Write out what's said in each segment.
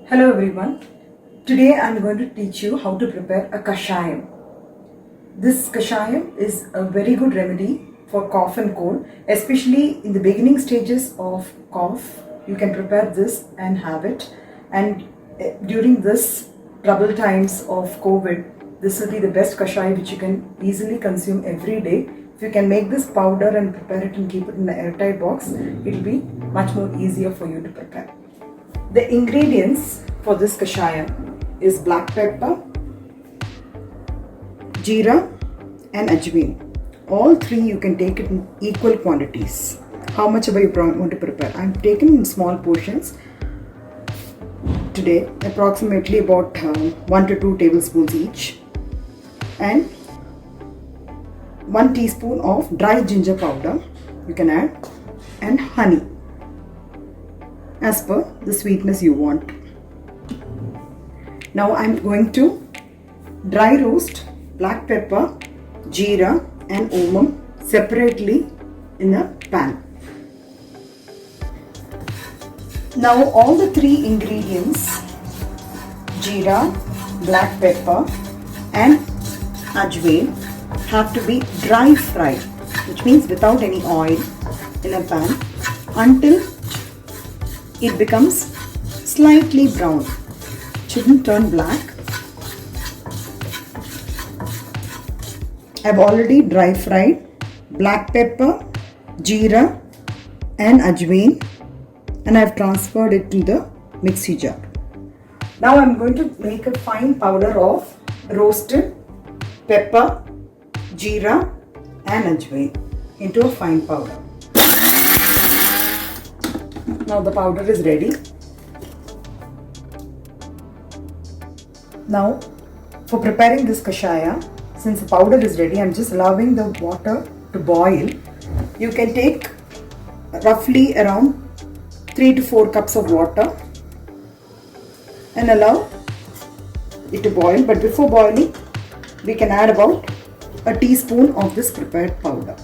Hello everyone. Today I am going to teach you how to prepare a Kashayam. This Kashayam is a very good remedy for cough and cold, especially in the beginning stages of cough. You can prepare this and have it, and during this trouble times of COVID, this will be the best Kashayam which you can easily consume every day. If you can make this powder and prepare it and keep it in an airtight box, it will be much more easier for you to prepare. The ingredients for this Kashaya is black pepper, jeera and ajwain. All three you can take it in equal quantities. How much ever you want to prepare. I am taking in small portions today, approximately about 1 to 2 tablespoons each, and 1 teaspoon of dry ginger powder you can add, and honey as per the sweetness you want. Now I am going to dry roast black pepper, jeera and omam separately in a pan. Now all the three ingredients, jeera, black pepper and ajwain, have to be dry fried, which means without any oil, in a pan until it becomes slightly brown. It shouldn't turn black. I've already dry fried black pepper, jeera and ajwain, and I've transferred it to the mixie jar. Now I'm going to make a fine powder of roasted pepper, jeera and ajwain into a fine powder. Now the powder is ready. Now for preparing this Kashaya, since the powder is ready, I'm just allowing the water to boil. You can take roughly around 3 to 4 cups of water and allow it to boil. But before boiling, we can add about a teaspoon of this prepared powder.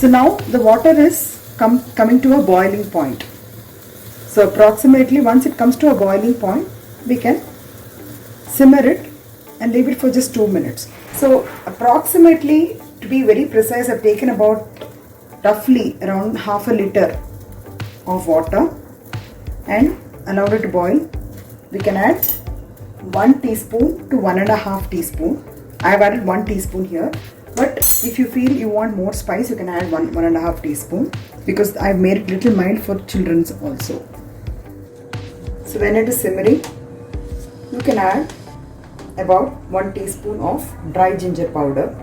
So now the water is coming to a boiling point. So approximately once it comes to a boiling point, we can simmer it and leave it for just 2 minutes. So approximately, to be very precise, I've taken about roughly around half a liter of water and allowed it to boil. We can add 1 teaspoon to 1.5 teaspoon. I have added 1 teaspoon here. But if you feel you want more spice, you can add 1.5 teaspoon, because I've made it little mild for children also. So when it is simmering, you can add about 1 teaspoon of dry ginger powder,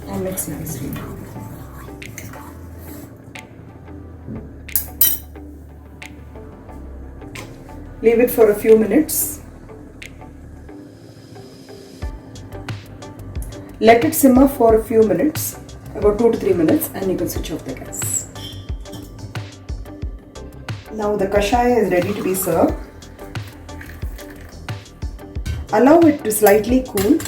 and mix nicely. Leave it for a few minutes. Let it simmer for a few minutes, about 2 to 3 minutes, and you can switch off the gas. Now the Kashaya is ready to be served. Allow it to slightly cool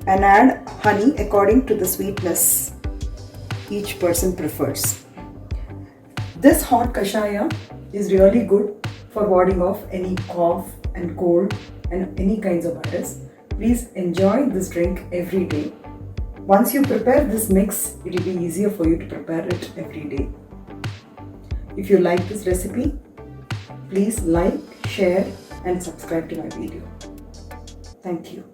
and add honey according to the sweetness each person prefers. This hot Kashaya is really good for warding off any cough and cold and any kinds of virus. Please enjoy this drink every day. Once you prepare this mix, it will be easier for you to prepare it every day. If you like this recipe, please like, share and subscribe to my video. Thank you.